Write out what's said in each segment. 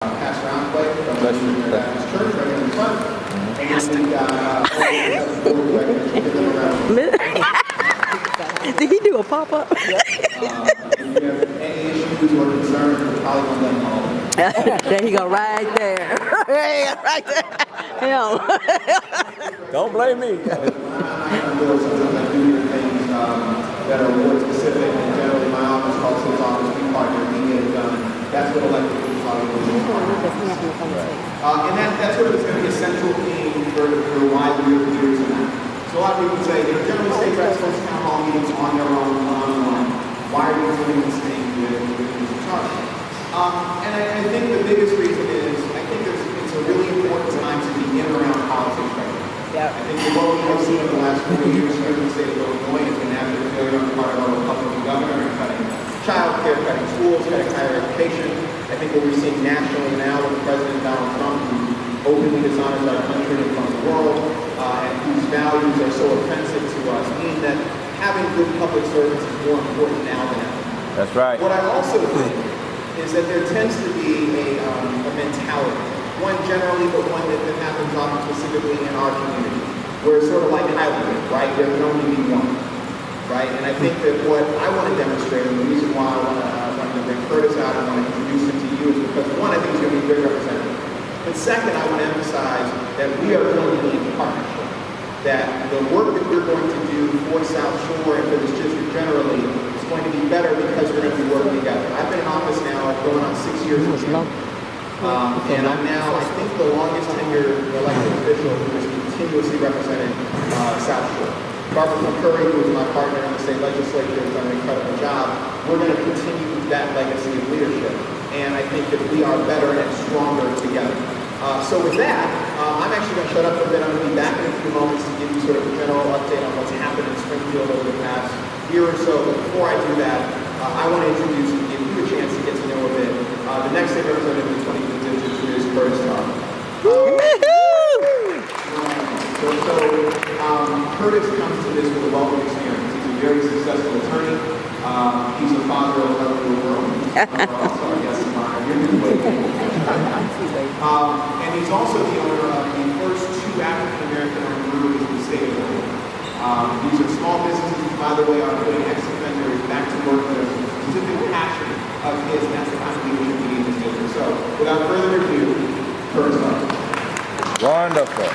Pastor Onque from the Missionary Baptist Church right in the front. And we got Did he do a pop-up? if you have any issues or concerns, we're probably going to let them all. There you go, right there. Right there. Hell. Don't blame me. Sometimes I do hear things that are ward specific, and generally my office calls his office, we partner, we get it done. That's what elected people probably do. And that's sort of going to be a central theme for why we're doing tonight. So a lot of people say, generally state reps host town hall meetings on their own, one-on-one. Why are you doing this thing with the charge? And I think the biggest reason is, I think it's a really important time to be in and around politics right now. Yep. I think what we have seen in the last 4 years here in the state of Illinois has been abject failure on the part of our Republican governor in cutting childcare, cutting schools, cutting higher education. I think what we're seeing nationally now with President Donald Trump, who openly dishonors our country in front of the world, and whose values are so offensive to us, mean that having good public servants is more important now than ever. That's right. What I also think is that there tends to be a mentality, one generally, but one that happens often specifically in our community, where it's sort of like Highlander, right? There can only be one, right? And I think that what I want to demonstrate, and the reason why I wanted to bring Curtis out and want to introduce him to you is because, one, I think he's going to be a great representative. But second, I want to emphasize that we are going to be in partnership. That the work that we're going to do for South Shore and for this district generally is going to be better because we're going to be working together. I've been in office now going on 6 years. And I'm now, I think, the longest tenured elected official who has continuously represented South Shore. Barbara McCurry, who is my partner in the state legislature, has done an incredible job. We're going to continue that legacy of leadership. And I think that we are better and stronger together. So with that, I'm actually going to shut up for a bit. I'm going to be back in a few moments to give you sort of a general update on what's happened in Springfield over the past year or so. But before I do that, I want to introduce and give you a chance to get to know a bit. The next state representative of the 25th district is Curtis Tarver. Curtis comes to this with a wealth of experience. He's a very successful attorney. He's a father of 11 little girls. Also, I guess, and he's also the owner of the first 2 African-American owned breweries in the state of Illinois. These are small businesses, by the way, are putting ex-offenders back to work. There's a specific passion of his, and that's the kind of leadership we need in this district. So, without further ado, Curtis Tarver. Wonderful.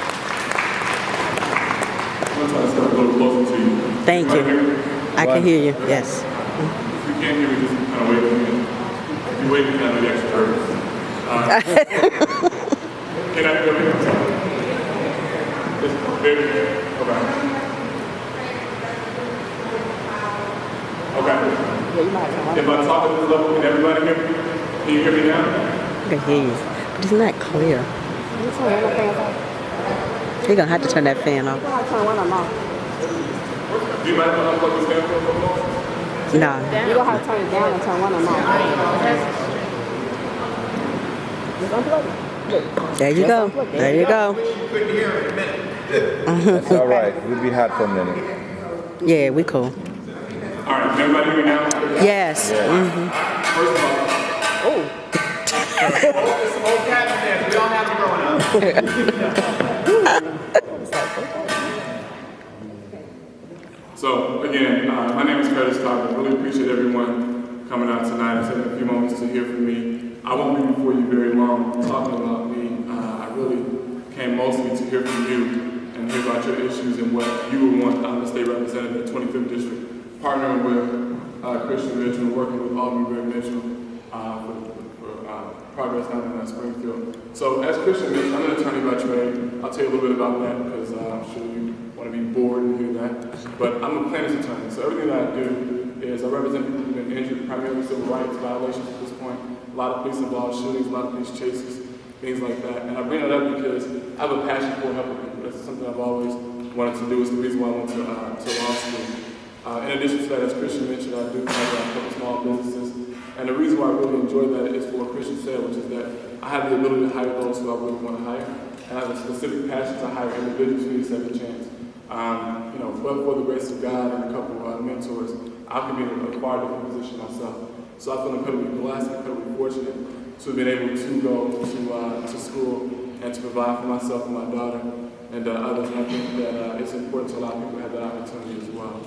I'm trying to step a little closer to you. Thank you. I can hear you, yes. If you can't hear me, just kind of wave at me. If you wave, you kind of the extra hurt. Can I hear me? Okay. Okay. If I talk at this level, can everybody hear me? Can you hear me now? I can hear you, but it's not clear. You're going to have to turn that fan off. Do you mind if I unplug this fan for a moment? No. You're going to have to turn it down and turn one of them off. There you go. There you go. That's all right. We'll be hot for a minute. Yeah, we cool. All right. Can everybody hear me now? Yes. Mm-hmm. First of all, It's some old cat dance. We all have it growing up. So again, my name is Curtis Tarver. I really appreciate everyone coming out tonight and taking a few moments to hear from me. I won't be before you very long talking about me. I really came mostly to hear from you and hear about your issues and what you would want the state representative of the 25th district, partnering with Christian Mitchell, working with Alderman Mitchell for progress down in Springfield. So as Christian Mitchell, I'm an attorney by trade. I'll tell you a little bit about that because I'm sure you want to be bored and hear that. But I'm a plaintiff's attorney, so everything that I do is I represent people who've been injured, primarily civil rights violations at this point. A lot of police involved shootings, a lot of police chases, things like that. And I bring that up because I have a passion for helping people. That's something I've always wanted to do. It's the reason why I went to law school. In addition to that, as Christian mentioned, I do have a couple small businesses. And the reason why I really enjoy that is for a Christian sale, which is that I have the ability to hire those who I really want to hire. And I have a specific passion to hire individuals who need a second chance. But for the grace of God and a couple of mentors, I can be in a far different position myself. So I feel incredibly blessed, incredibly fortunate to have been able to go to school and to provide for myself and my daughter and others. And I think that it's important to allow people to have that opportunity as well.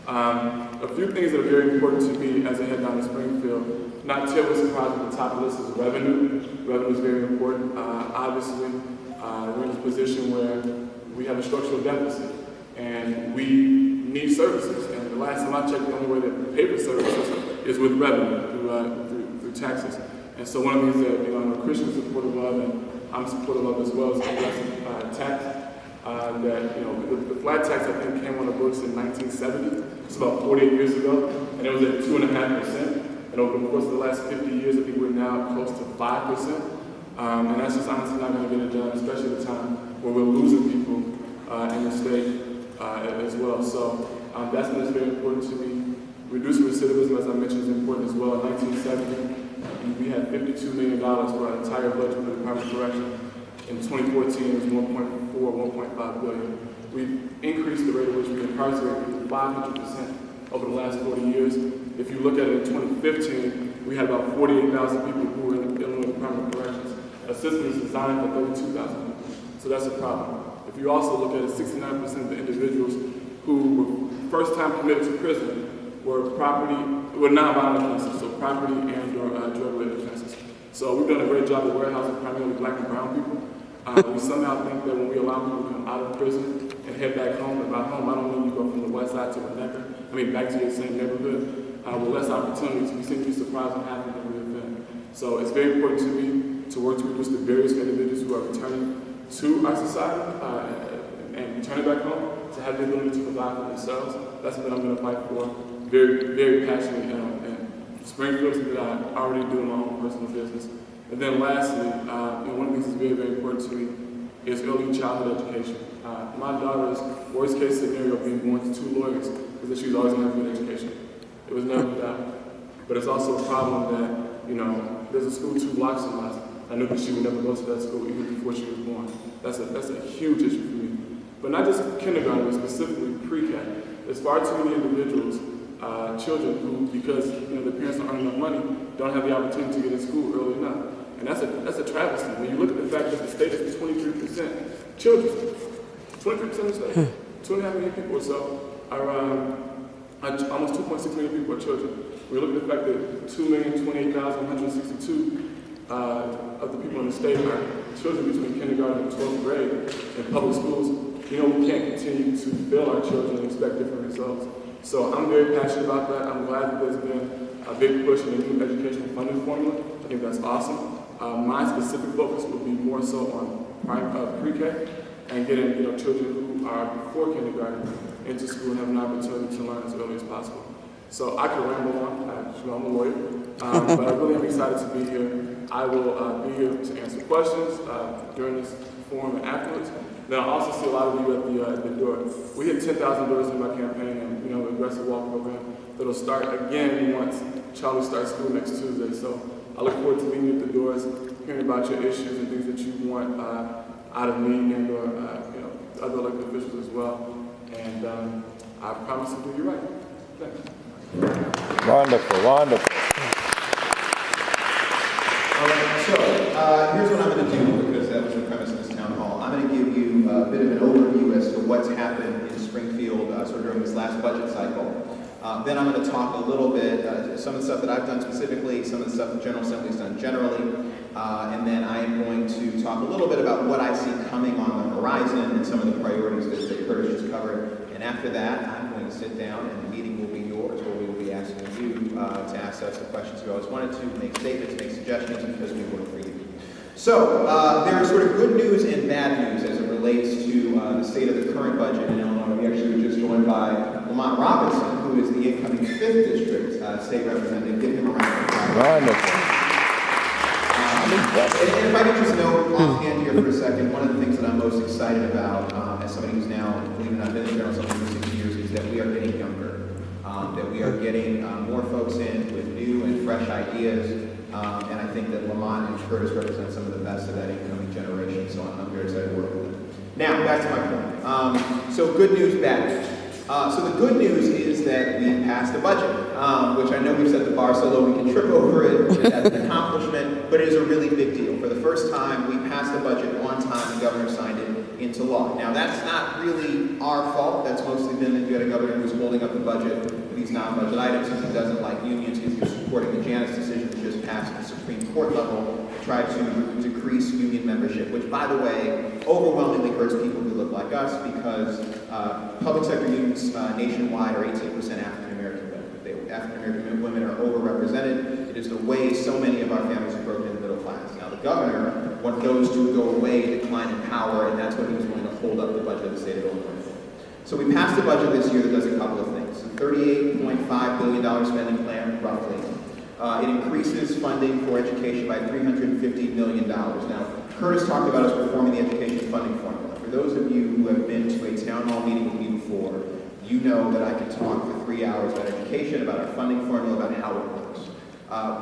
A few things that are very important to me as I head down to Springfield. Not terribly surprised at the top of the list is revenue. Revenue is very important. Obviously, we're in a position where we have a structural deficit and we need services. And the last time I checked, the only way that we pay for services is with revenue through taxes. And so one of the things that I'm a Christian supportive of, and I'm supportive of as well, is progressive tax. The flat tax I think came on the books in 1970. It's about 48 years ago, and it was at 2.5%. And over the course of the last 50 years, I think we're now close to 5%. And that's just honestly not going to get it done, especially at a time where we're losing people in the state as well. So that's been very important to me. Reducing recidivism, as I mentioned, is important as well. In 1970, we had $52 million for our entire budget for the Department of Corrections. In 2014, it was 1.5 billion. We've increased the rate at which we incarcerate people 500% over the last 40 years. If you look at it in 2015, we had about 48,000 people who were in the Illinois Department of Corrections. A system is designed for 32,000 people. So that's a problem. If you also look at it, 69% of the individuals who were first time committed to prison were non-violent offenses, so property and or drug-related offenses. So we've done a great job of warehousing primarily black and brown people. We somehow think that when we allow people to come out of prison and head back home, and by home I don't mean you go from the west side to back to your same neighborhood, with less opportunities, we seem to be surprised what happens when we offend. So it's very important to me to work to reduce the barriers for individuals who are returning to our society and returning back home to have the ability to provide for themselves. That's what I'm going to fight for very, very passionately. And Springfield is that I already do in my own personal business. And then lastly, one of the things that's very, very important to me is early childhood education. My daughter's worst case scenario being born to 2 lawyers is that she's always going to have a good education. It was never doubt. But it's also a problem that, there's a school 2 blocks from us. I knew that she would never go to that school even before she was born. That's a huge issue for me. But not just kindergarten, but specifically pre-K. There's far too many individuals, children who, because their parents don't earn enough money, don't have the opportunity to get in school early enough. And that's a travesty. When you look at the fact that the state is 23% children, 23% of the state, 2.5 million people or so are almost 2.6 million people are children. When you look at the fact that 2,028,162 of the people in the state are children between kindergarten and 12th grade in public schools, we can't continue to fail our children and expect different results. So I'm very passionate about that. I'm glad that there's been a big push in the new educational funding formula. I think that's awesome. My specific focus would be more so on pre-K and getting children who are before kindergarten into school and have an opportunity to learn as early as possible. So I could ramble on. I'm a lawyer, but I really am excited to be here. I will be here to answer questions during this forum and afterwards. Then I also see a lot of you at the door. We hit 10,000 doors in my campaign and the aggressive walk program that'll start again once Charlie starts school next Tuesday. So I look forward to meeting you at the doors, hearing about your issues and things that you want out of me and or other elected officials as well. And I promise to do you right. Thanks. Wonderful, wonderful. All right, so here's what I'm going to do, because that was the premise of this town hall. I'm going to give you a bit of an overview as to what's happened in Springfield sort of during this last budget cycle. Then I'm going to talk a little bit, some of the stuff that I've done specifically, some of the stuff the General Assembly's done generally, and then I am going to talk a little bit about what I see coming on the horizon and some of the priorities that Curtis just covered. And after that, I'm going to sit down and the meeting will be yours, where we will be asking you to ask us the questions you always wanted to, make statements, make suggestions, because we work for you. So, there is sort of good news and bad news as it relates to the state of the current budget in Illinois. We actually were just joined by Lamont Robinson, who is the incoming 5th District State Representative. Give him a round of applause. Wonderful. And if I could just note offhand here for a second, one of the things that I'm most excited about as somebody who's now, believe it or not, been in the General Assembly for 6 years, is that we are getting younger, that we are getting more folks in with new and fresh ideas, and I think that Lamont and Curtis represent some of the best of that incoming generation, so I'm very excited to work with them. Now, back to my point. So good news, bad news. So the good news is that we passed the budget. which I know we've set the bar so low we can trip over it. That's an accomplishment, but it is a really big deal. For the first time, we passed the budget on time, the governor signed it into law. Now, that's not really our fault. That's mostly been that you had a governor who's holding up the budget for these non-budget items because he doesn't like unions. He's supporting the Janus decision that just passed at the Supreme Court level to try to decrease union membership, which, by the way, overwhelmingly hurts people who look like us because public sector unions nationwide are 18% African-American women. African-American women are overrepresented. It is the way so many of our families are broken in the middle class. Now, the governor wanted those to go away, decline in power, and that's what he was willing to hold up the budget of the state of Illinois for. So we passed a budget this year that does a couple of things. A $38.5 billion spending plan, roughly. It increases funding for education by $350 million. Now, Curtis talked about us reforming the education funding formula. For those of you who have been to a town hall meeting with me before, you know that I can talk for 3 hours about education, about our funding formula, about how it works.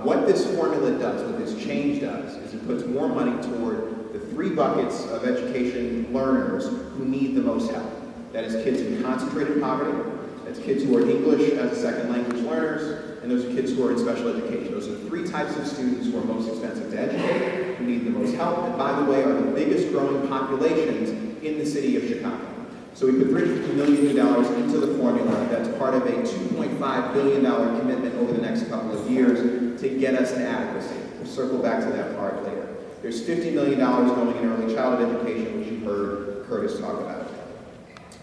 What this formula does, what this change does, is it puts more money toward the 3 buckets of education learners who need the most help. That is kids in concentrated poverty, that's kids who are English as a second language learners, and those are kids who are in special education. Those are the 3 types of students who are most expensive to educate, who need the most help, and by the way, are the biggest growing populations in the city of Chicago. So we put $350 million into the formula. That's part of a $2.5 billion commitment over the next couple of years to get us to adequacy. We'll circle back to that part later. There's $50 million going in early childhood education, which you heard Curtis talk about.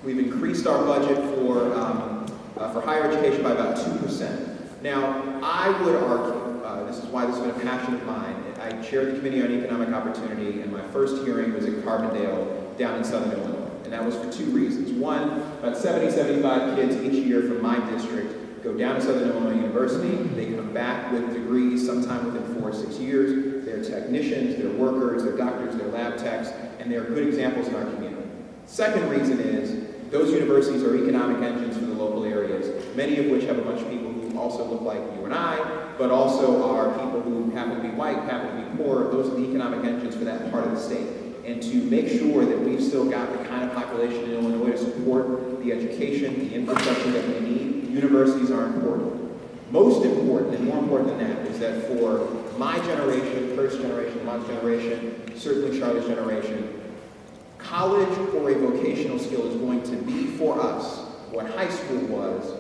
We've increased our budget for higher education by about 2%. Now, I would argue, this is why this has been a passion of mine. I chaired the Committee on Economic Opportunity, and my first hearing was at Carbondale down in Southern Illinois. And that was for 2 reasons. One, about 70, 75 kids each year from my district go down to Southern Illinois University. They come back with degrees sometime within 4 or 6 years. They're technicians, they're workers, they're doctors, they're lab techs, and they're good examples in our community. Second reason is those universities are economic engines for the local areas, many of which have a bunch of people who also look like you and I, but also are people who happen to be white, happen to be poor. Those are the economic engines for that part of the state. And to make sure that we've still got the kind of population in Illinois to support the education, the infrastructure that we need, universities are important. Most important, and more important than that, is that for my generation, Kurt's generation, Mont's generation, certainly Charlie's generation, college or a vocational skill is going to be for us what high school was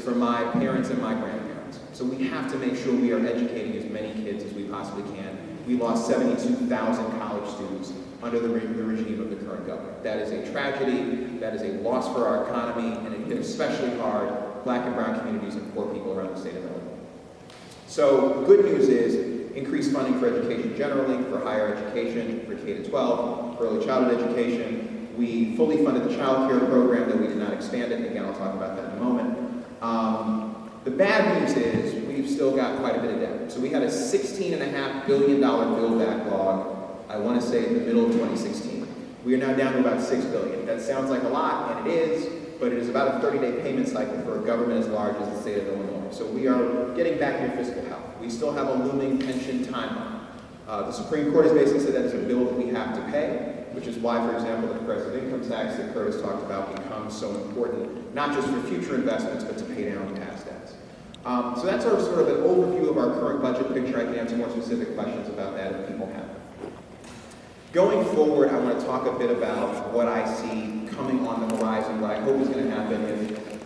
for my parents and my grandparents. So we have to make sure we are educating as many kids as we possibly can. We lost 72,000 college students under the regime of the current government. That is a tragedy, that is a loss for our economy, and it hit especially hard Black and brown communities and poor people around the state of Illinois. So good news is increased funding for education generally, for higher education, for K-12, for early childhood education. We fully funded the Childcare program, though we did not expand it. Again, I'll talk about that in a moment. The bad news is we've still got quite a bit of debt. So we had a $16.5 billion bill backlog, I want to say in the middle of 2016. We are now down to about $6 billion. That sounds like a lot, and it is, but it is about a 30-day payment cycle for a government as large as the state of Illinois. So we are getting back near fiscal health. We still have a looming pension timeline. The Supreme Court has basically said that is a bill that we have to pay, which is why, for example, the progressive income tax that Curtis talked about becomes so important, not just for future investments, but to pay down past debts. So that's our sort of an overview of our current budget picture. I can answer more specific questions about that if people have them. Going forward, I want to talk a bit about what I see coming on the horizon, what I hope is going to happen if,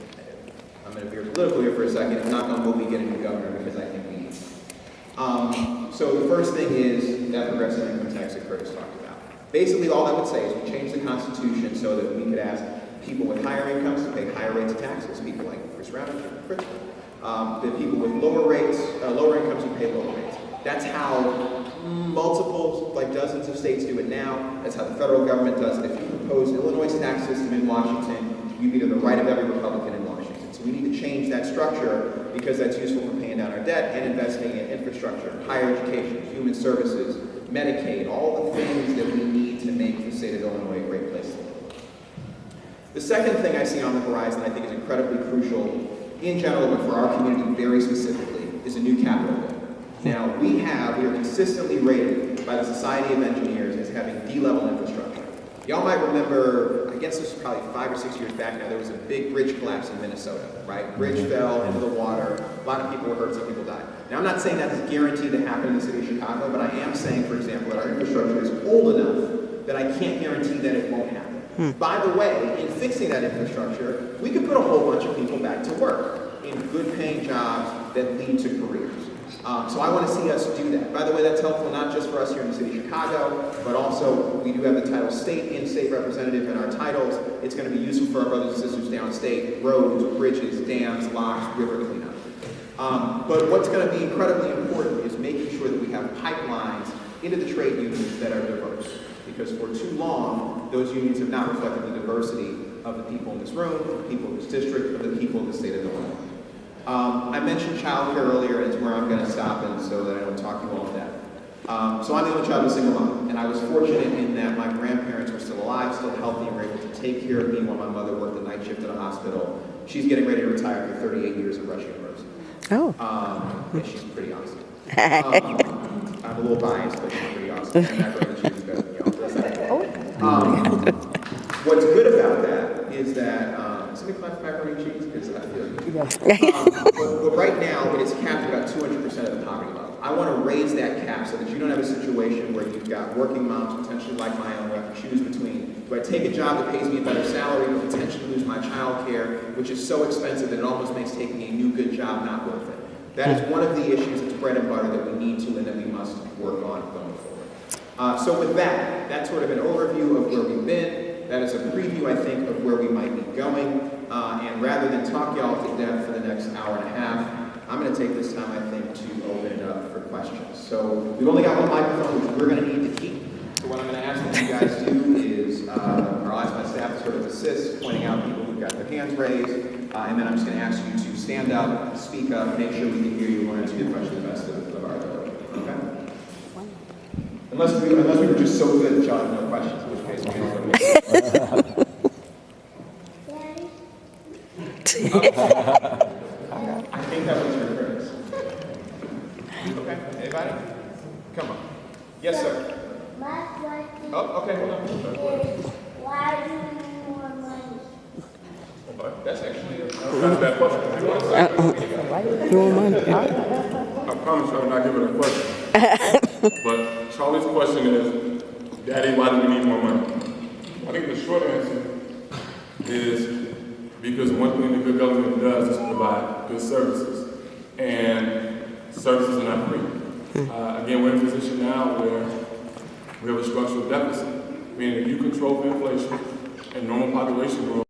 I'm going to veer political here for a second, if not, we'll be getting the governor because I think we need him. So the first thing is that progressive income tax that Curtis talked about. Basically, all I would say is we changed the Constitution so that we could ask people with higher incomes to pay higher rates of taxes, people like Chris Ravitch, the people with lower incomes who pay lower rates. That's how multiple, like dozens of states do it now. That's how the federal government does it. If you propose Illinois' tax system in Washington, you'd be to the right of every Republican in Washington. So we need to change that structure because that's useful for paying down our debt and investing in infrastructure, higher education, human services, Medicaid, all the things that we need to make the state of Illinois a great place to live. The second thing I see on the horizon I think is incredibly crucial in general, but for our community very specifically, is a new capital bill. Now, we are consistently rated by the Society of Engineers as having D-level infrastructure. Y'all might remember, I guess this was probably 5 or 6 years back now, there was a big bridge collapse in Minnesota, right? Bridge fell into the water, a lot of people were hurt, some people died. Now, I'm not saying that is guaranteed to happen in the city of Chicago, but I am saying, for example, that our infrastructure is old enough that I can't guarantee that it won't happen. By the way, in fixing that infrastructure, we could put a whole bunch of people back to work in good-paying jobs that lead to careers. So I want to see us do that. By the way, that's helpful not just for us here in the city of Chicago, but also we do have the title state and state representative in our titles. It's going to be useful for our brothers and sisters downstate, roads, bridges, dams, locks, river cleanup. But what's going to be incredibly important is making sure that we have pipelines into the trade unions that are diverse. Because for too long, those unions have not reflected the diversity of the people in this room, of the people in this district, of the people in the state of Illinois. I mentioned childcare earlier, and it's where I'm going to stop in so that I don't talk you all to death. So I'm the only child of a single mom, and I was fortunate in that my grandparents were still alive, still healthy, and were able to take care of me while my mother worked the night shift at a hospital. She's getting ready to retire after 38 years at Rush University. Oh. And she's pretty awesome. I'm a little biased, but she's pretty awesome. I'm not going to choose better than y'all. What's good about that is that, somebody clap for macaroni and cheese? Because I feel but right now, it is capped at about 200% of the poverty level. I want to raise that cap so that you don't have a situation where you've got working moms, potentially like my own, who have to choose between, do I take a job that pays me a better salary, but potentially lose my child care, which is so expensive that it almost makes taking a new good job not worth it. That is one of the issues that's bread and butter that we need to and that we must work on going forward. So with that, that's sort of an overview of where we've been. That is a preview, I think, of where we might be going. And rather than talk y'all to death for the next hour and a half, I'm going to take this time, I think, to open it up for questions. So we've only got one microphone, which we're going to need to keep. So what I'm going to ask that you guys do is, or I'll ask my staff to sort of assist, pointing out people who've got their hands raised. And then I'm just going to ask you to stand up, speak up, make sure we can hear you, and answer your question to the best of our ability. Okay? Unless we were just so good at jotting no questions, in which case we don't. I think that was your purpose. Okay, anybody? Come on. Yes, sir. My question Oh, okay, hold on. is, why do you need more money? Okay, that's actually not a bad question. You want money? I promise you I'm not giving a question. But Charlie's question is, Daddy, why do we need more money? I think the short answer is because one thing that good government does is provide good services. And services are not free. Again, we're in a position now where we have a structural deficit, meaning if you control inflation and normal population growth,